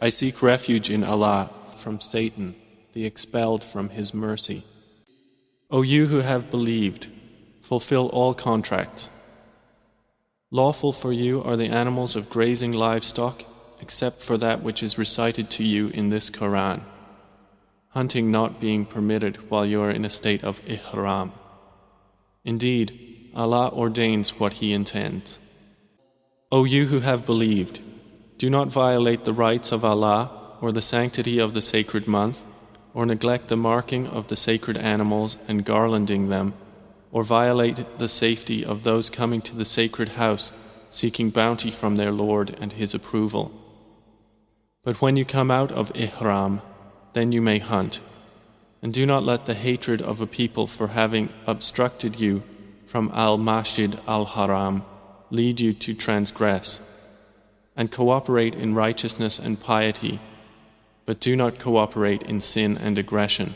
I seek refuge in Allah from Satan, the expelled from His mercy. O you who have believed, fulfill all contracts. Lawful for you are the animals of grazing livestock, except for that which is recited to you in this Quran, hunting not being permitted while you are in a state of ihram. Indeed, Allah ordains what He intends. O you who have believed, do not violate the rights of Allah or the sanctity of the sacred month, or neglect the marking of the sacred animals and garlanding them, or violate the safety of those coming to the sacred house seeking bounty from their Lord and His approval. But when you come out of ihram, then you may hunt, and do not let the hatred of a people for having obstructed you from al-Masjid al-Haram lead you to transgress, and cooperate in righteousness and piety, but do not cooperate in sin and aggression,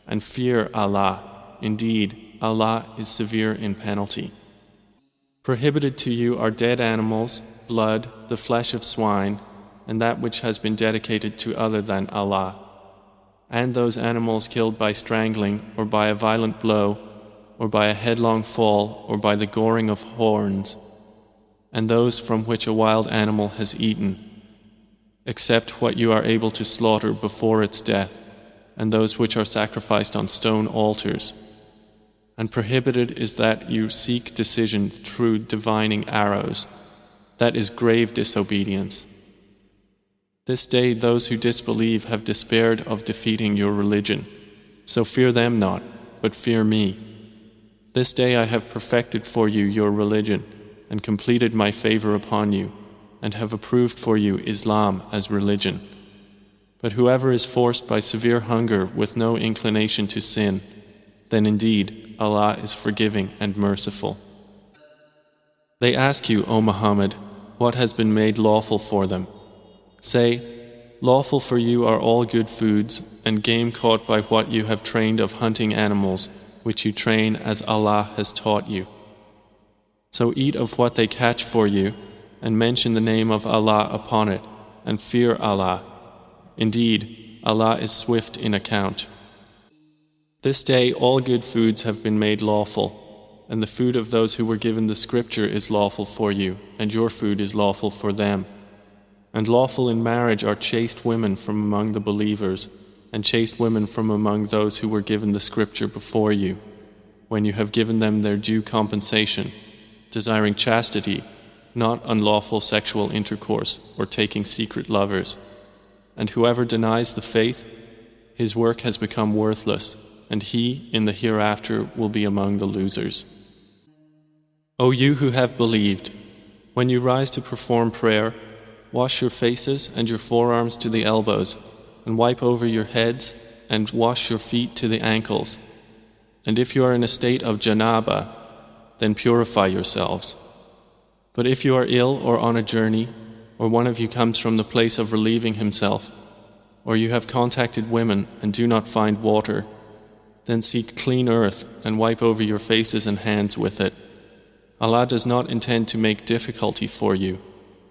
and fear Allah. Indeed, Allah is severe in penalty. Prohibited to you are dead animals, blood, the flesh of swine, and that which has been dedicated to other than Allah, and those animals killed by strangling, or by a violent blow, or by a headlong fall, or by the goring of horns, and those from which a wild animal has eaten, except what you are able to slaughter before its death, and those which are sacrificed on stone altars. And prohibited is that you seek decision through divining arrows. That is grave disobedience. This day those who disbelieve have despaired of defeating your religion. So fear them not, but fear me. This day I have perfected for you your religion, and completed my favor upon you, and have approved for you Islam as religion. But whoever is forced by severe hunger with no inclination to sin, then indeed Allah is forgiving and merciful. They ask you, O Muhammad, what has been made lawful for them. Say, lawful for you are all good foods, and game caught by what you have trained of hunting animals, which you train as Allah has taught you. So eat of what they catch for you, and mention the name of Allah upon it, and fear Allah. Indeed, Allah is swift in account. This day all good foods have been made lawful, and the food of those who were given the scripture is lawful for you, and your food is lawful for them. And lawful in marriage are chaste women from among the believers, and chaste women from among those who were given the scripture before you, when you have given them their due compensation, desiring chastity, not unlawful sexual intercourse or taking secret lovers. And whoever denies the faith, his work has become worthless, and he in the hereafter will be among the losers. O you who have believed, when you rise to perform prayer, wash your faces and your forearms to the elbows, and wipe over your heads, and wash your feet to the ankles. And if you are in a state of janaba, then purify yourselves. But if you are ill or on a journey, or one of you comes from the place of relieving himself, or you have contacted women and do not find water, then seek clean earth and wipe over your faces and hands with it. Allah does not intend to make difficulty for you,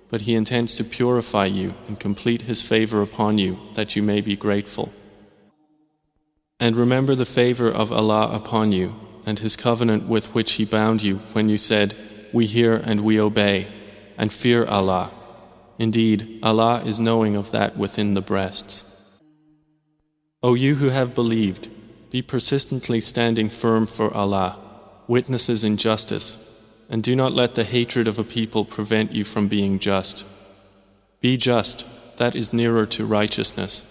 but He intends to purify you and complete His favor upon you, that you may be grateful. And remember the favor of Allah upon you, and His covenant with which He bound you when you said, "We hear and we obey," and fear Allah. Indeed, Allah is knowing of that within the breasts. O you who have believed, be persistently standing firm for Allah, witnesses in justice, and do not let the hatred of a people prevent you from being just. Be just, that is nearer to righteousness.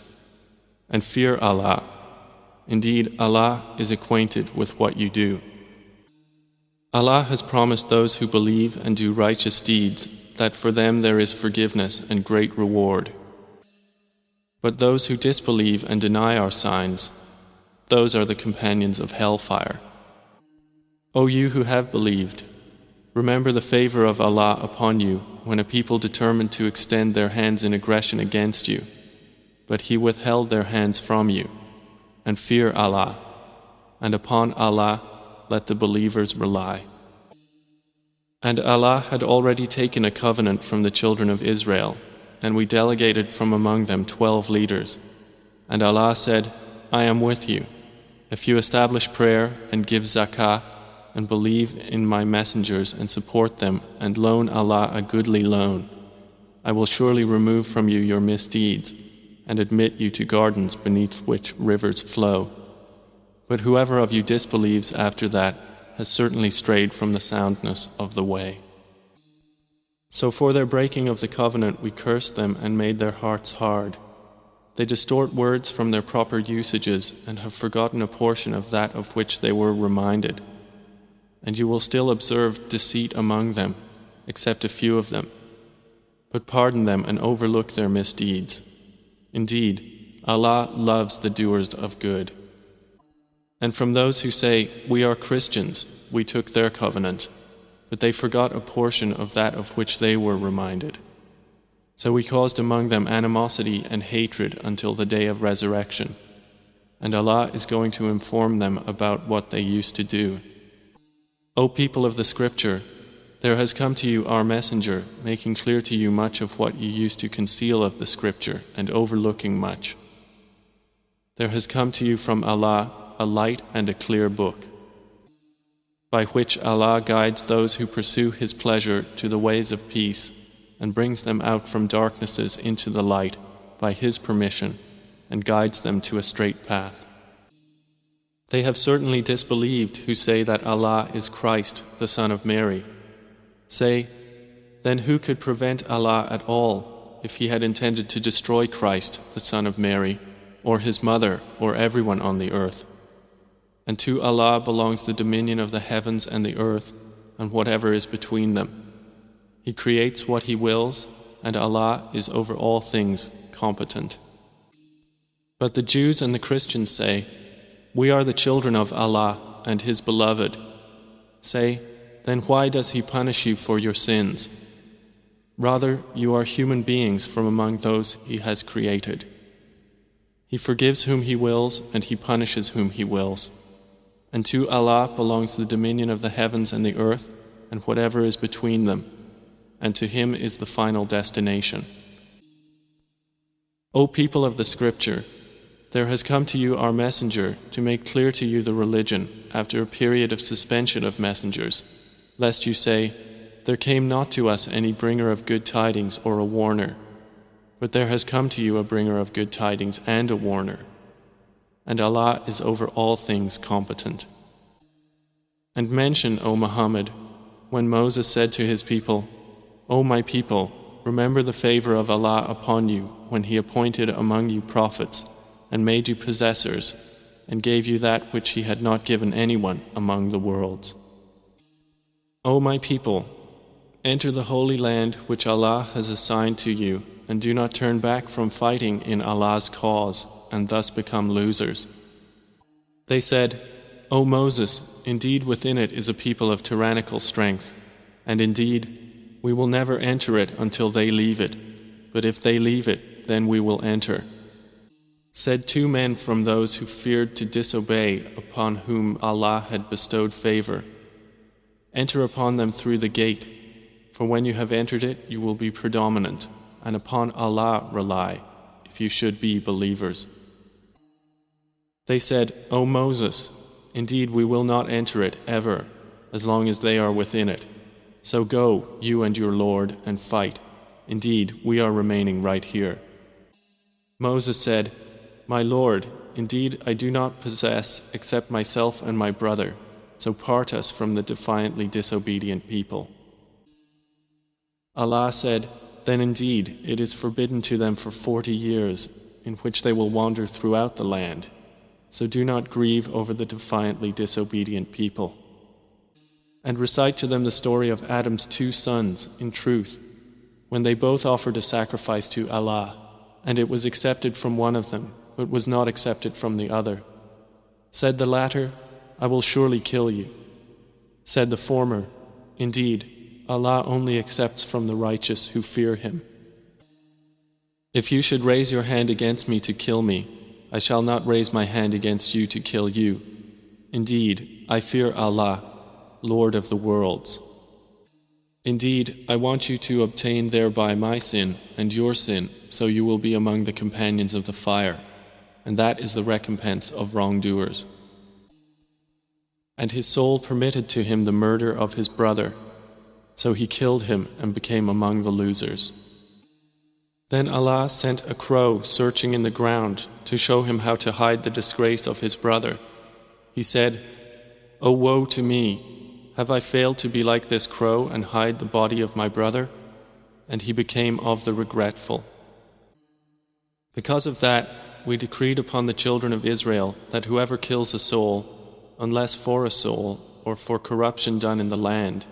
And fear Allah. Indeed, Allah is acquainted with what you do. Allah has promised those who believe and do righteous deeds that for them there is forgiveness and great reward. But those who disbelieve and deny our signs, those are the companions of hellfire. O you who have believed, remember the favor of Allah upon you when a people determined to extend their hands in aggression against you, but He withheld their hands from you, and fear Allah, and upon Allah let the believers rely. And Allah had already taken a covenant from the children of Israel, and we delegated from among them 12 leaders. And Allah said, I am with you. If you establish prayer and give zakah and believe in my messengers and support them and loan Allah a goodly loan, I will surely remove from you your misdeeds and admit you to gardens beneath which rivers flow. But whoever of you disbelieves after that has certainly strayed from the soundness of the way. So for their breaking of the covenant we cursed them and made their hearts hard. They distort words from their proper usages and have forgotten a portion of that of which they were reminded. And you will still observe deceit among them, except a few of them. But pardon them and overlook their misdeeds. Indeed, Allah loves the doers of good. And from those who say, we are Christians, we took their covenant, but they forgot a portion of that of which they were reminded. So we caused among them animosity and hatred until the day of resurrection. And Allah is going to inform them about what they used to do. O people of the scripture, there has come to you our messenger, making clear to you much of what you used to conceal of the scripture and overlooking much. There has come to you from Allah a light and a clear book, by which Allah guides those who pursue His pleasure to the ways of peace and brings them out from darknesses into the light by His permission and guides them to a straight path. They have certainly disbelieved who say that Allah is Christ, the Son of Mary. Say, then who could prevent Allah at all if He had intended to destroy Christ, the Son of Mary, or His mother, or everyone on the earth? And to Allah belongs the dominion of the heavens and the earth and whatever is between them. He creates what He wills, and Allah is over all things competent. But the Jews and the Christians say, we are the children of Allah and His beloved. Say, then why does He punish you for your sins? Rather, you are human beings from among those He has created. He forgives whom He wills, and He punishes whom He wills. And to Allah belongs the dominion of the heavens and the earth, and whatever is between them, and to Him is the final destination. O people of the scripture, there has come to you our messenger to make clear to you the religion after a period of suspension of messengers, lest you say, there came not to us any bringer of good tidings or a warner, but there has come to you a bringer of good tidings and a warner, and Allah is over all things competent. And mention, O Muhammad, when Moses said to his people, O my people, remember the favor of Allah upon you when He appointed among you prophets and made you possessors and gave you that which He had not given anyone among the worlds. O my people, enter the holy land which Allah has assigned to you, and do not turn back from fighting in Allah's cause and thus become losers. They said, O Moses, indeed within it is a people of tyrannical strength, and indeed we will never enter it until they leave it, but if they leave it, then we will enter. Said two men from those who feared to disobey, upon whom Allah had bestowed favor, enter upon them through the gate, for when you have entered it, you will be predominant, and upon Allah rely, if you should be believers. They said, O Moses, indeed we will not enter it ever, as long as they are within it. So go, you and your Lord, and fight. Indeed, we are remaining right here. Moses said, My Lord, indeed I do not possess except myself and my brother, so part us from the defiantly disobedient people. Allah said, Then indeed it is forbidden to them for 40 years, in which they will wander throughout the land. So do not grieve over the defiantly disobedient people. And recite to them the story of Adam's 2 sons in truth, when they both offered a sacrifice to Allah, and it was accepted from one of them, but was not accepted from the other. Said the latter, I will surely kill you. Said the former, Indeed, Allah only accepts from the righteous who fear Him. If you should raise your hand against me to kill me, I shall not raise my hand against you to kill you. Indeed, I fear Allah, Lord of the worlds. Indeed, I want you to obtain thereby my sin and your sin, so you will be among the companions of the fire, and that is the recompense of wrongdoers. And his soul permitted to him the murder of his brother, so he killed him and became among the losers. Then Allah sent a crow searching in the ground to show him how to hide the disgrace of his brother. He said, "O woe to me! Have I failed to be like this crow and hide the body of my brother?" And he became of the regretful. Because of that, we decreed upon the children of Israel that whoever kills a soul, unless for a soul or for corruption done in the land,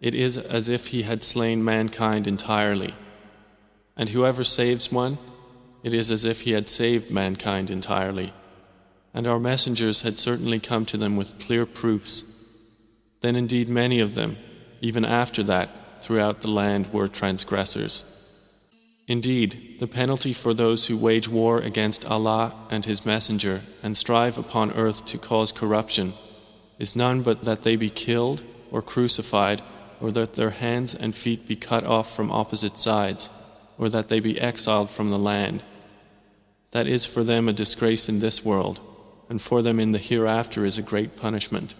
it is as if he had slain mankind entirely. And whoever saves one, it is as if he had saved mankind entirely. And our messengers had certainly come to them with clear proofs. Then indeed many of them, even after that, throughout the land were transgressors. Indeed, the penalty for those who wage war against Allah and His Messenger and strive upon earth to cause corruption is none but that they be killed or crucified, or that their hands and feet be cut off from opposite sides, or that they be exiled from the land. That is for them a disgrace in this world, and for them in the hereafter is a great punishment.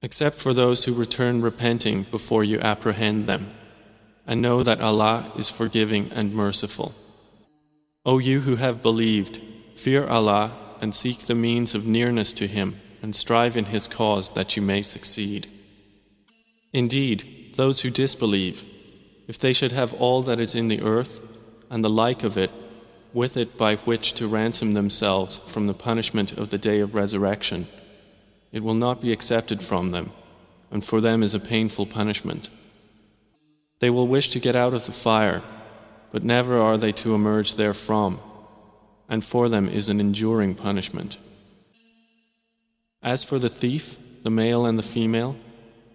Except for those who return repenting before you apprehend them, and know that Allah is forgiving and merciful. O you who have believed, fear Allah and seek the means of nearness to Him and strive in His cause that you may succeed. Indeed, those who disbelieve, if they should have all that is in the earth and the like of it, with it by which to ransom themselves from the punishment of the day of resurrection, it will not be accepted from them, and for them is a painful punishment. They will wish to get out of the fire, but never are they to emerge therefrom, and for them is an enduring punishment. As for the thief, the male and the female,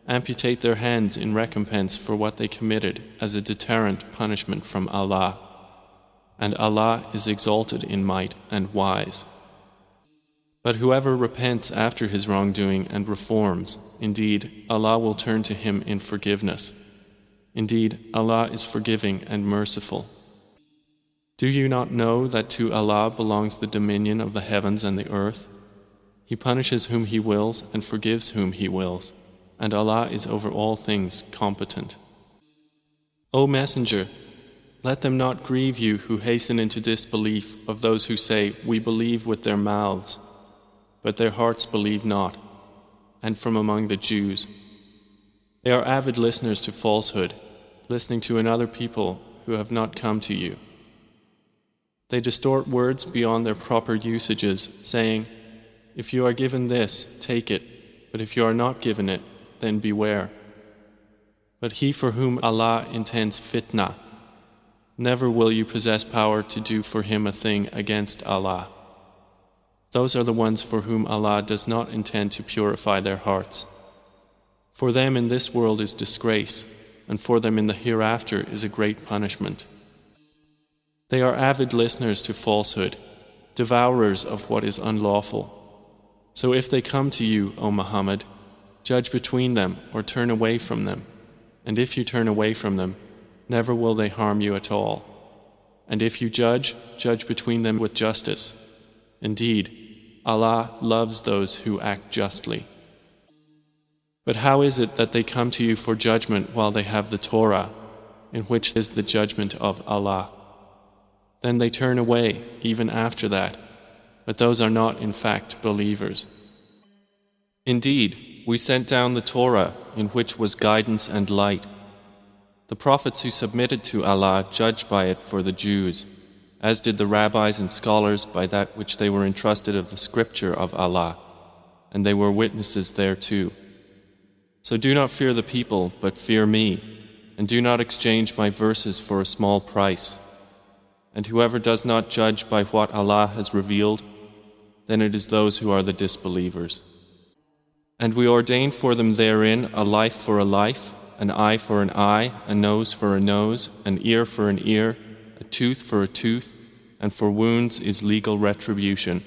amputate their hands in recompense for what they committed as a deterrent punishment from Allah, and Allah is exalted in might and wise. But whoever repents after his wrongdoing and reforms, indeed, Allah will turn to him in forgiveness. Indeed, Allah is forgiving and merciful. Do you not know that to Allah belongs the dominion of the heavens and the earth? He punishes whom He wills and forgives whom He wills, and Allah is over all things competent. O Messenger, let them not grieve you who hasten into disbelief of those who say, "We believe" with their mouths, but their hearts believe not, and from among the Jews. They are avid listeners to falsehood, listening to another people who have not come to you. They distort words beyond their proper usages, saying, "If you are given this, take it, but if you are not given it, then beware." But he for whom Allah intends fitna, never will you possess power to do for him a thing against Allah. Those are the ones for whom Allah does not intend to purify their hearts. For them in this world is disgrace, and for them in the hereafter is a great punishment. They are avid listeners to falsehood, devourers of what is unlawful. So if they come to you, O Muhammad, judge between them or turn away from them, and if you turn away from them, never will they harm you at all. And if you judge, judge between them with justice. Indeed, Allah loves those who act justly. But how is it that they come to you for judgment while they have the Torah, in which is the judgment of Allah? Then they turn away even after that, but those are not in fact believers. Indeed, we sent down the Torah in which was guidance and light. The prophets who submitted to Allah judged by it for the Jews, as did the rabbis and scholars by that which they were entrusted of the scripture of Allah, and they were witnesses thereto. So do not fear the people, but fear me, and do not exchange my verses for a small price. And whoever does not judge by what Allah has revealed, then it is those who are the disbelievers. And we ordained for them therein a life for a life, an eye for an eye, a nose for a nose, an ear for an ear, a tooth for a tooth, and for wounds is legal retribution.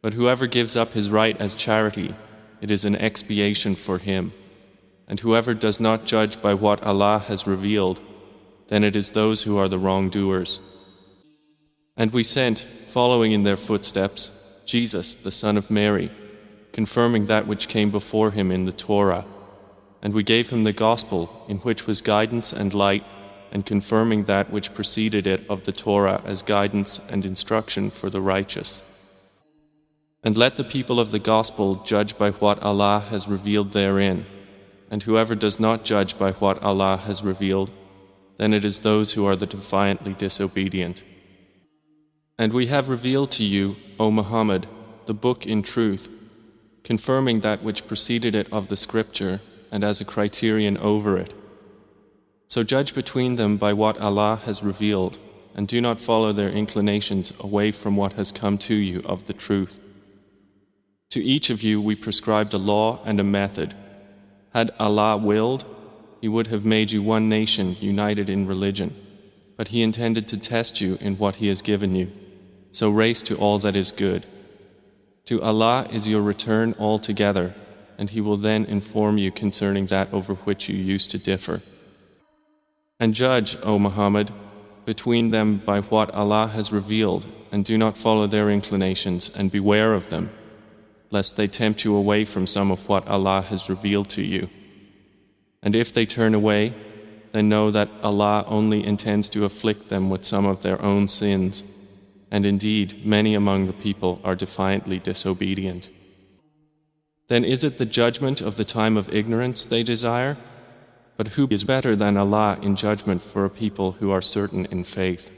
But whoever gives up his right as charity, it is an expiation for him. and whoever does not judge by what Allah has revealed, then it is those who are the wrongdoers. And we sent, following in their footsteps, Jesus, the son of Mary, confirming that which came before him in the Torah. And we gave him the gospel, in which was guidance and light, and confirming that which preceded it of the Torah as guidance and instruction for the righteous. And let the people of the gospel judge by what Allah has revealed therein, and whoever does not judge by what Allah has revealed, then it is those who are the defiantly disobedient. And we have revealed to you, O Muhammad, the book in truth, confirming that which preceded it of the scripture, and as a criterion over it. So judge between them by what Allah has revealed, and do not follow their inclinations away from what has come to you of the truth. To each of you we prescribed a law and a method. Had Allah willed, He would have made you one nation united in religion, but He intended to test you in what He has given you. So race to all that is good. To Allah is your return altogether, and He will then inform you concerning that over which you used to differ. And judge, O Muhammad, between them by what Allah has revealed, and do not follow their inclinations, and beware of them, lest they tempt you away from some of what Allah has revealed to you. And if they turn away, then know that Allah only intends to afflict them with some of their own sins, and indeed many among the people are defiantly disobedient. Then is it the judgment of the time of ignorance they desire? But who is better than Allah in judgment for a people who are certain in faith?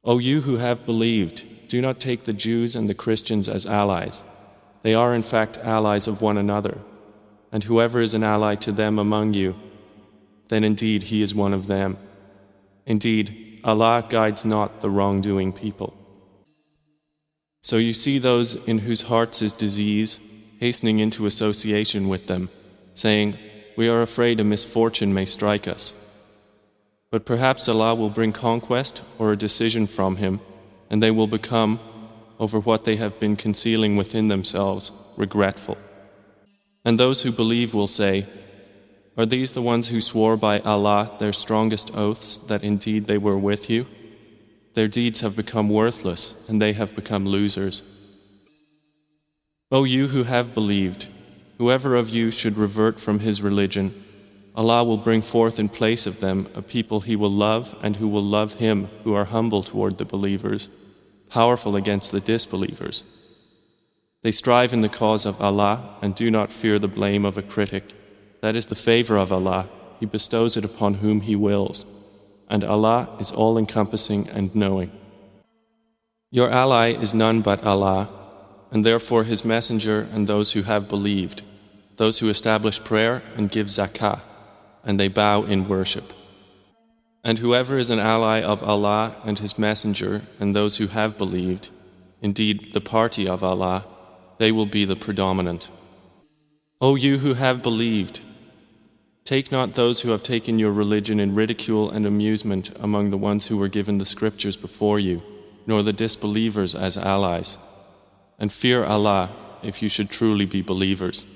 O you who have believed, do not take the Jews and the Christians as allies. They are in fact allies of one another, and whoever is an ally to them among you, then indeed he is one of them. Indeed, Allah guides not the wrongdoing people. So you see those in whose hearts is disease hastening into association with them, saying, "We are afraid a misfortune may strike us." But perhaps Allah will bring conquest or a decision from Him, and they will become, over what they have been concealing within themselves, regretful. And those who believe will say, "Are these the ones who swore by Allah their strongest oaths that indeed they were with you? Their deeds have become worthless, and they have become losers." O you who have believed, whoever of you should revert from his religion, Allah will bring forth in place of them a people He will love and who will love Him, who are humble toward the believers, powerful against the disbelievers. They strive in the cause of Allah and do not fear the blame of a critic. That is the favor of Allah. He bestows it upon whom He wills, and Allah is all-encompassing and knowing. Your ally is none but Allah, and therefore His messenger and those who have believed, those who establish prayer and give zakah, and they bow in worship. And whoever is an ally of Allah and His messenger and those who have believed, indeed the party of Allah, they will be the predominant. O you who have believed, take not those who have taken your religion in ridicule and amusement among the ones who were given the scriptures before you, nor the disbelievers as allies. And fear Allah if you should truly be believers.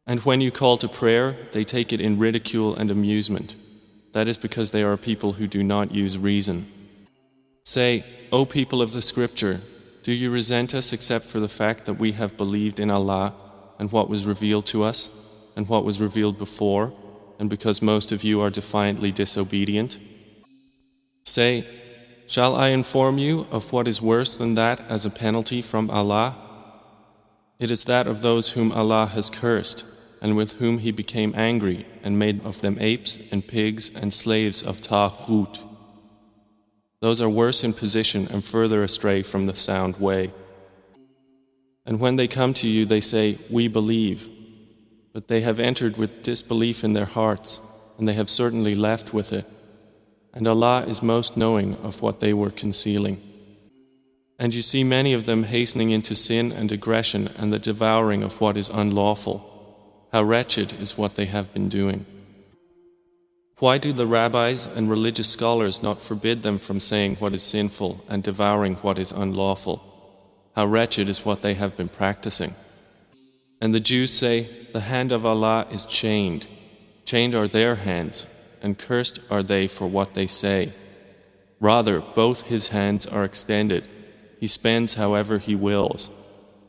And when you call to prayer, they take it in ridicule and amusement. That is because they are people who do not use reason. Say, O people of the scripture, do you resent us except for the fact that we have believed in Allah and what was revealed to us and what was revealed before, and because most of you are defiantly disobedient? Say, shall I inform you of what is worse than that as a penalty from Allah? It is that of those whom Allah has cursed, and with whom He became angry, and made of them apes and pigs and slaves of Taghut. Those are worse in position and further astray from the sound way. And when they come to you, they say, "We believe," but they have entered with disbelief in their hearts, and they have certainly left with it. And Allah is most knowing of what they were concealing. And you see many of them hastening into sin and aggression and the devouring of what is unlawful. How wretched is what they have been doing. Why do the rabbis and religious scholars not forbid them from saying what is sinful and devouring what is unlawful? How wretched is what they have been practicing. And the Jews say, the hand of Allah is chained. Chained are their hands, and cursed are they for what they say. Rather, both his hands are extended. He spends however he wills.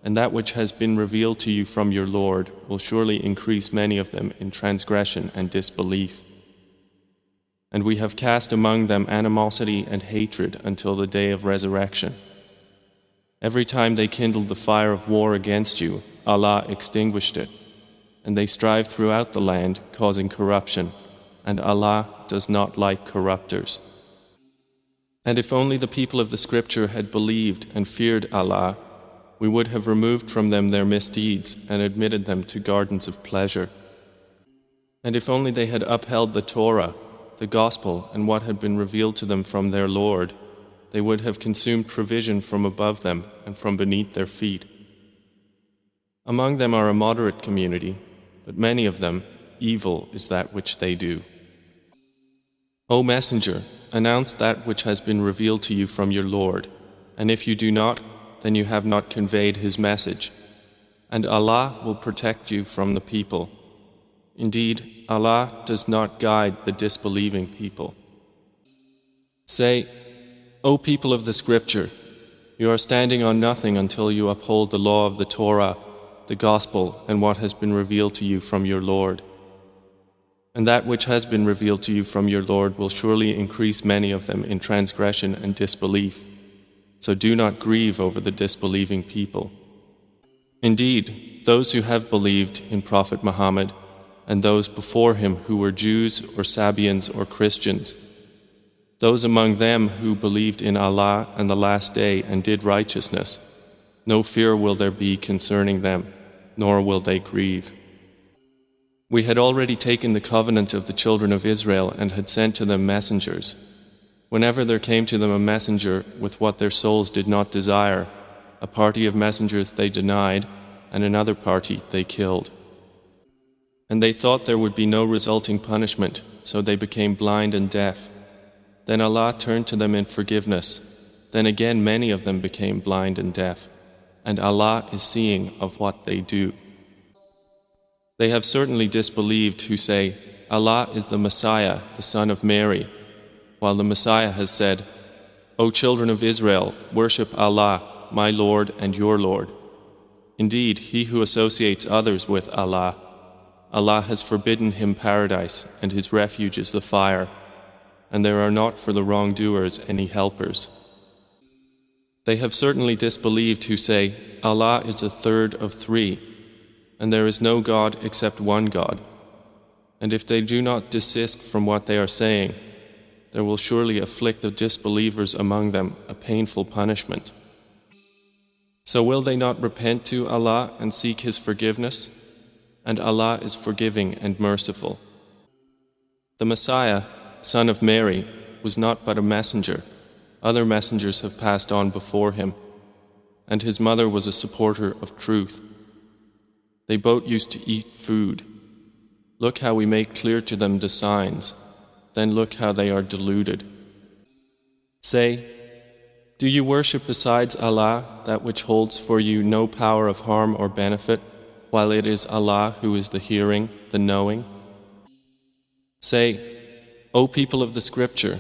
And that which has been revealed to you from your Lord will surely increase many of them in transgression and disbelief. And we have cast among them animosity and hatred until the day of resurrection. Every time they kindled the fire of war against you, Allah extinguished it, and they strive throughout the land, causing corruption, and Allah does not like corrupters. And if only the people of the scripture had believed and feared Allah, we would have removed from them their misdeeds and admitted them to gardens of pleasure. And if only they had upheld the Torah, the Gospel, and what had been revealed to them from their Lord, they would have consumed provision from above them and from beneath their feet. Among them are a moderate community, but many of them, evil is that which they do. O Messenger, announce that which has been revealed to you from your Lord, and if you do not, then you have not conveyed His message, and Allah will protect you from the people. Indeed, Allah does not guide the disbelieving people. Say, O people of the scripture, you are standing on nothing until you uphold the law of the Torah, the Gospel, and what has been revealed to you from your Lord. And that which has been revealed to you from your Lord will surely increase many of them in transgression and disbelief. So do not grieve over the disbelieving people. Indeed, those who have believed in Prophet Muhammad and those before him who were Jews or Sabians or Christians, those among them who believed in Allah and the Last Day and did righteousness, no fear will there be concerning them, nor will they grieve. We had already taken the covenant of the children of Israel and had sent to them messengers. Whenever there came to them a messenger with what their souls did not desire, a party of messengers they denied, and another party they killed. And they thought there would be no resulting punishment, so they became blind and deaf. Then Allah turned to them in forgiveness. Then again many of them became blind and deaf, and Allah is seeing of what they do. They have certainly disbelieved who say, Allah is the Messiah, the son of Mary, while the Messiah has said, O children of Israel, worship Allah, my Lord and your Lord. Indeed, he who associates others with Allah, Allah has forbidden him paradise, and his refuge is the fire, and there are not for the wrongdoers any helpers. They have certainly disbelieved who say, Allah is a third of three, and there is no God except one God. And if they do not desist from what they are saying, there will surely afflict the disbelievers among them a painful punishment. So will they not repent to Allah and seek His forgiveness? And Allah is forgiving and merciful. The Messiah, son of Mary, was not but a messenger. Other messengers have passed on before him, and his mother was a supporter of truth. They both used to eat food. Look how we make clear to them the signs, then look how they are deluded. Say, do you worship besides Allah that which holds for you no power of harm or benefit, while it is Allah who is the hearing, the knowing? Say, O people of the scripture,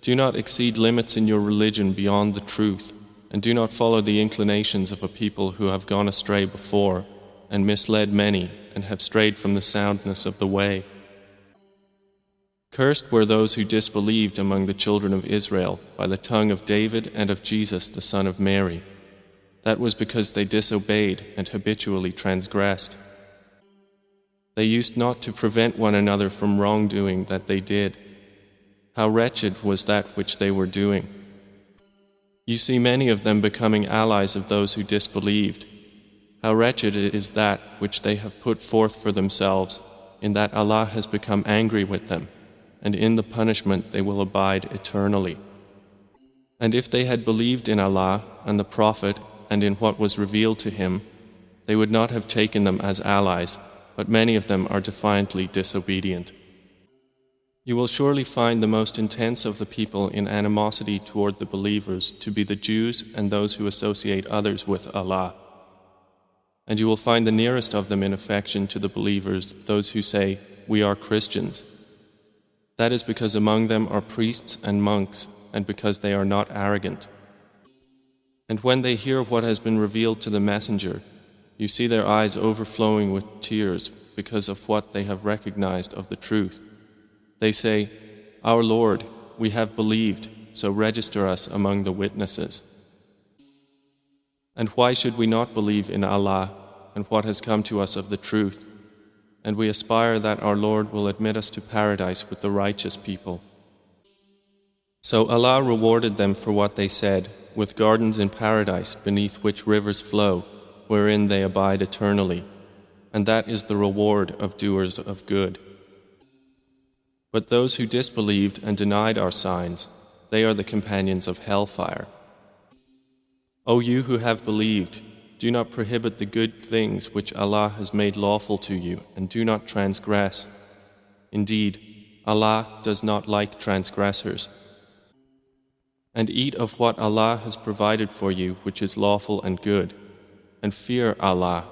do not exceed limits in your religion beyond the truth, and do not follow the inclinations of a people who have gone astray before, and misled many, and have strayed from the soundness of the way. Cursed were those who disbelieved among the children of Israel by the tongue of David and of Jesus the son of Mary. That was because they disobeyed and habitually transgressed. They used not to prevent one another from wrongdoing that they did. How wretched was that which they were doing. You see many of them becoming allies of those who disbelieved. How wretched is that which they have put forth for themselves, in that Allah has become angry with them, and in the punishment they will abide eternally. And if they had believed in Allah and the Prophet and in what was revealed to him, they would not have taken them as allies, but many of them are defiantly disobedient. You will surely find the most intense of the people in animosity toward the believers to be the Jews and those who associate others with Allah. And you will find the nearest of them in affection to the believers those who say, "We are Christians." That is because among them are priests and monks, and because they are not arrogant. And when they hear what has been revealed to the messenger, you see their eyes overflowing with tears because of what they have recognized of the truth. They say, "Our Lord, we have believed, so register us among the witnesses." And why should we not believe in Allah and what has come to us of the truth? And we aspire that our Lord will admit us to paradise with the righteous people. So Allah rewarded them for what they said, with gardens in paradise beneath which rivers flow, wherein they abide eternally, and that is the reward of doers of good. But those who disbelieved and denied our signs, they are the companions of hellfire. O you who have believed, do not prohibit the good things which Allah has made lawful to you, and do not transgress. Indeed, Allah does not like transgressors. And eat of what Allah has provided for you, which is lawful and good, and fear Allah,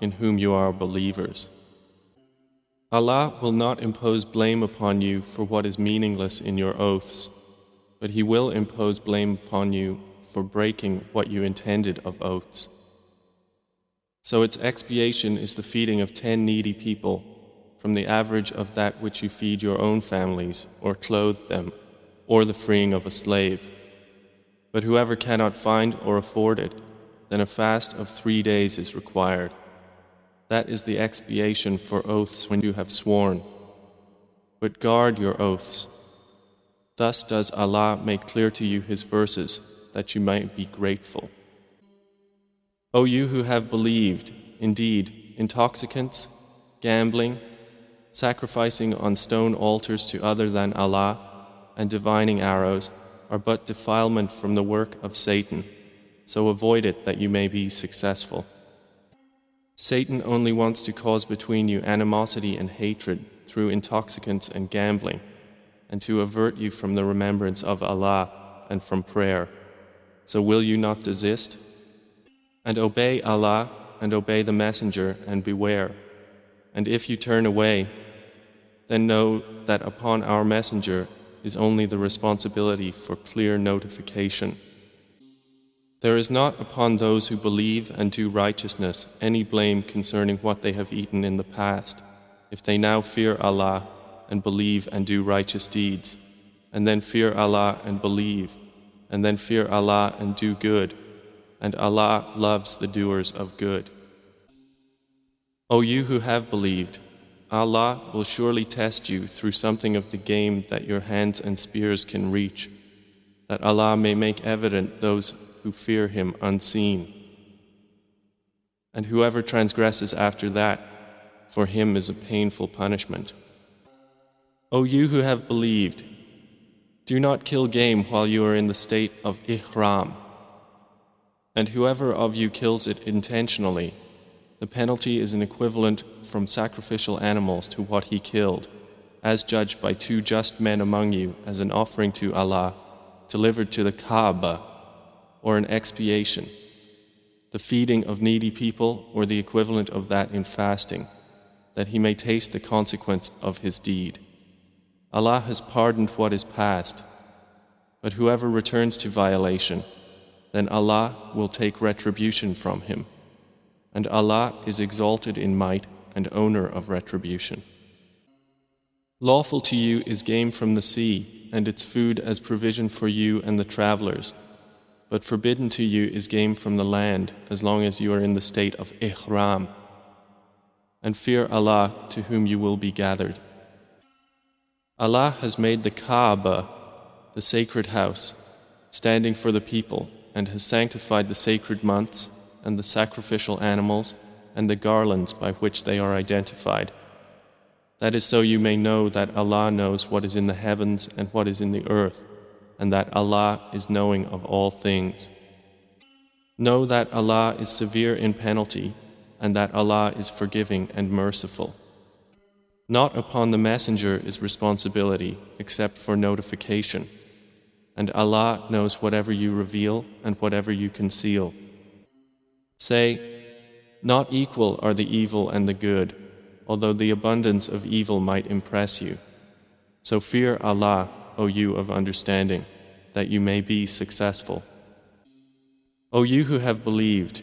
in whom you are believers. Allah will not impose blame upon you for what is meaningless in your oaths, but He will impose blame upon you for breaking what you intended of oaths. So its expiation is the feeding of 10 needy people, from the average of that which you feed your own families, or clothe them, or the freeing of a slave. But whoever cannot find or afford it, then a fast of 3 days is required. That is the expiation for oaths when you have sworn. But guard your oaths. Thus does Allah make clear to you His verses, that you might be grateful. O you who have believed, indeed, intoxicants, gambling, sacrificing on stone altars to other than Allah, and divining arrows are but defilement from the work of Satan, so avoid it that you may be successful. Satan only wants to cause between you animosity and hatred through intoxicants and gambling, and to avert you from the remembrance of Allah and from prayer. So will you not desist? And obey Allah and obey the Messenger and beware. And if you turn away, then know that upon our Messenger is only the responsibility for clear notification. There is not upon those who believe and do righteousness any blame concerning what they have eaten in the past, if they now fear Allah and believe and do righteous deeds, and then fear Allah and believe, and then fear Allah and do good, and Allah loves the doers of good. O you who have believed, Allah will surely test you through something of the game that your hands and spears can reach, that Allah may make evident those who fear Him unseen. And whoever transgresses after that, for him is a painful punishment. O you who have believed, do not kill game while you are in the state of ihram. And whoever of you kills it intentionally, the penalty is an equivalent from sacrificial animals to what he killed, as judged by 2 just men among you as an offering to Allah, delivered to the Kaaba, or an expiation, the feeding of needy people, or the equivalent of that in fasting, that he may taste the consequence of his deed. Allah has pardoned what is past, but whoever returns to violation, then Allah will take retribution from him, and Allah is exalted in might and owner of retribution. Lawful to you is game from the sea, and its food as provision for you and the travelers, but forbidden to you is game from the land as long as you are in the state of ihram. And fear Allah to whom you will be gathered. Allah has made the Kaaba, the sacred house, standing for the people, and has sanctified the sacred months and the sacrificial animals and the garlands by which they are identified. That is so you may know that Allah knows what is in the heavens and what is in the earth, and that Allah is knowing of all things. Know that Allah is severe in penalty, and that Allah is forgiving and merciful. Not upon the messenger is responsibility except for notification, and Allah knows whatever you reveal and whatever you conceal. Say, Not equal are the evil and the good, although the abundance of evil might impress you. So fear Allah, O you of understanding, that you may be successful. O you who have believed,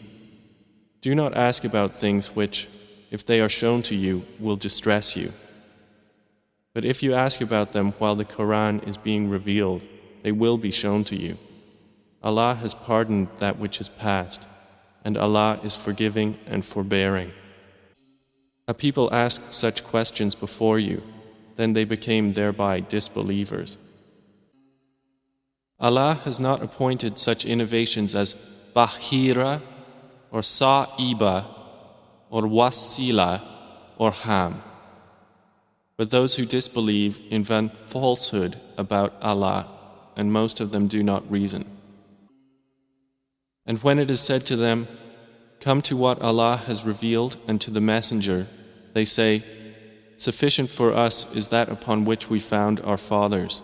do not ask about things which, if they are shown to you, will distress you. But if you ask about them while the Quran is being revealed, they will be shown to you. Allah has pardoned that which is past, and Allah is forgiving and forbearing. A people asked such questions before you, then they became thereby disbelievers. Allah has not appointed such innovations as Bahira or Sa'iba or Wasila or Ham. But those who disbelieve invent falsehood about Allah, and most of them do not reason. And when it is said to them, "Come to what Allah has revealed and to the Messenger," they say, "Sufficient for us is that upon which we found our fathers,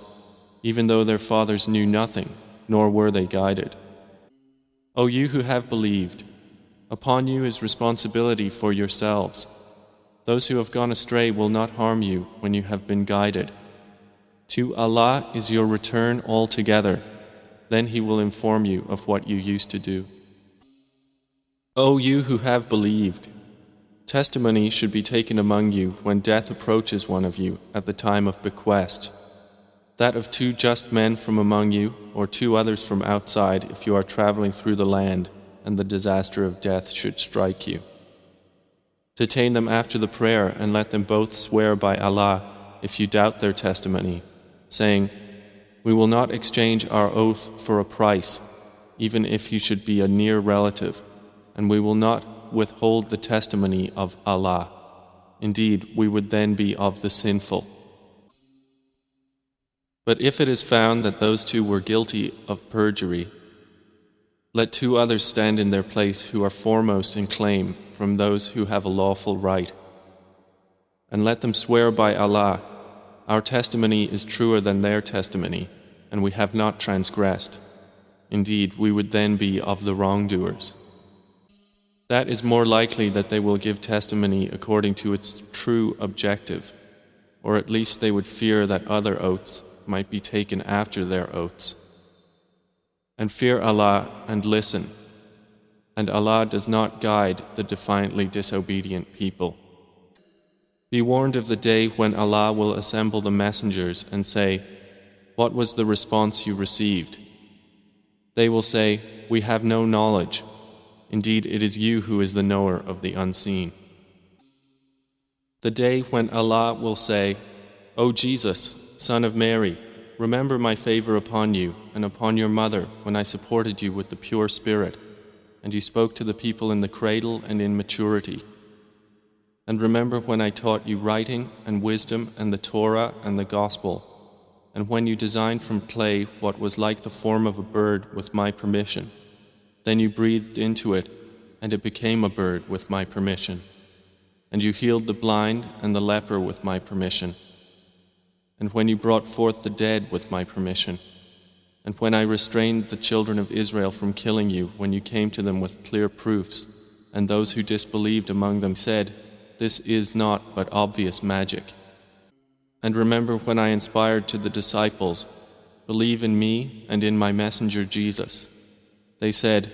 even though their fathers knew nothing, nor were they guided." O you who have believed, upon you is responsibility for yourselves. Those who have gone astray will not harm you when you have been guided. To Allah is your return altogether, then He will inform you of what you used to do. O you who have believed, testimony should be taken among you when death approaches one of you at the time of bequest, that of 2 just men from among you, or 2 others from outside if you are traveling through the land and the disaster of death should strike you. Detain them after the prayer and let them both swear by Allah if you doubt their testimony, saying, "We will not exchange our oath for a price, even if you should be a near relative, and we will not withhold the testimony of Allah. Indeed, we would then be of the sinful." But if it is found that those 2 were guilty of perjury, let 2 others stand in their place who are foremost in claim from those who have a lawful right. And let them swear by Allah, "Our testimony is truer than their testimony, and we have not transgressed. Indeed, we would then be of the wrongdoers." That is more likely that they will give testimony according to its true objective, or at least they would fear that other oaths might be taken after their oaths. And fear Allah and listen, and Allah does not guide the defiantly disobedient people. Be warned of the day when Allah will assemble the messengers and say, "What was the response you received?" They will say, "We have no knowledge. Indeed, it is you who is the knower of the unseen." The day when Allah will say, "O Jesus, son of Mary, remember my favor upon you and upon your mother when I supported you with the pure spirit, and you spoke to the people in the cradle and in maturity. And remember when I taught you writing and wisdom and the Torah and the Gospel, and when you designed from clay what was like the form of a bird with my permission. Then you breathed into it, and it became a bird with my permission. And you healed the blind and the leper with my permission. And when you brought forth the dead with my permission. And when I restrained the children of Israel from killing you when you came to them with clear proofs, and those who disbelieved among them said, 'This is not but obvious magic.' And remember when I inspired to the disciples, 'Believe in me and in my messenger Jesus.' They said,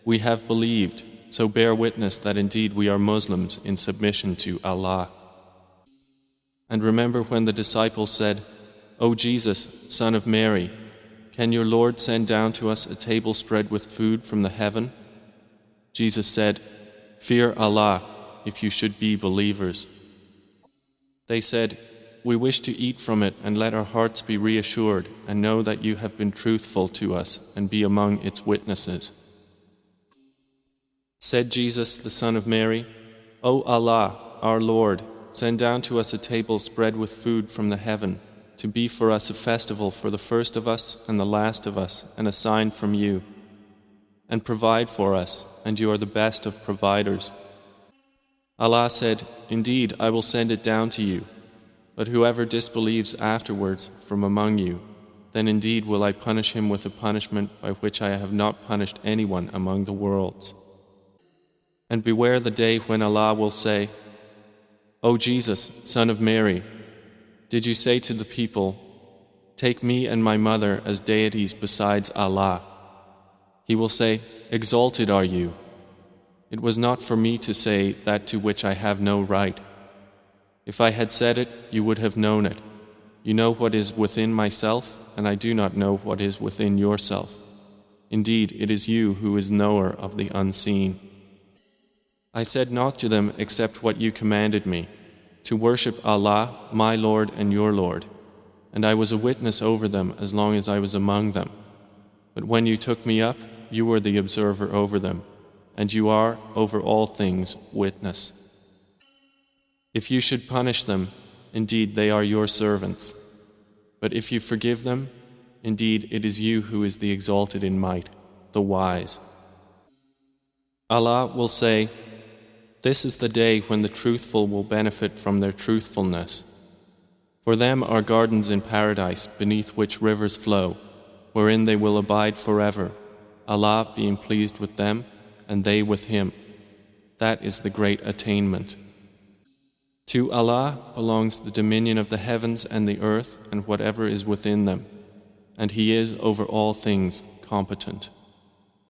'We have believed, so bear witness that indeed we are Muslims in submission to Allah.' And remember when the disciples said, 'O Jesus, son of Mary, can your Lord send down to us a table spread with food from the heaven?' Jesus said, 'Fear Allah, if you should be believers.' They said, 'We wish to eat from it and let our hearts be reassured and know that you have been truthful to us and be among its witnesses.' Said Jesus, the son of Mary, 'O Allah, our Lord, send down to us a table spread with food from the heaven, to be for us a festival for the first of us and the last of us, and a sign from you. And provide for us, and you are the best of providers.' Allah said, 'Indeed, I will send it down to you. But whoever disbelieves afterwards from among you, then indeed will I punish him with a punishment by which I have not punished anyone among the worlds.' And beware the day when Allah will say, O Jesus, son of Mary, did you say to the people, take me and my mother as deities besides Allah? He will say, exalted are you. It was not for me to say that to which I have no right. If I had said it, you would have known it. You know what is within myself, and I do not know what is within yourself. Indeed, it is you who is knower of the unseen. I said not to them except what you commanded me, to worship Allah, my Lord and your Lord, and I was a witness over them as long as I was among them. But when you took me up, you were the observer over them, and you are, over all things, witness. If you should punish them, indeed they are your servants. But if you forgive them, indeed it is you who is the exalted in might, the wise. Allah will say, this is the day when the truthful will benefit from their truthfulness. For them are gardens in paradise beneath which rivers flow, wherein they will abide forever, Allah being pleased with them and they with Him. That is the great attainment. To Allah belongs the dominion of the heavens and the earth and whatever is within them, and He is over all things competent.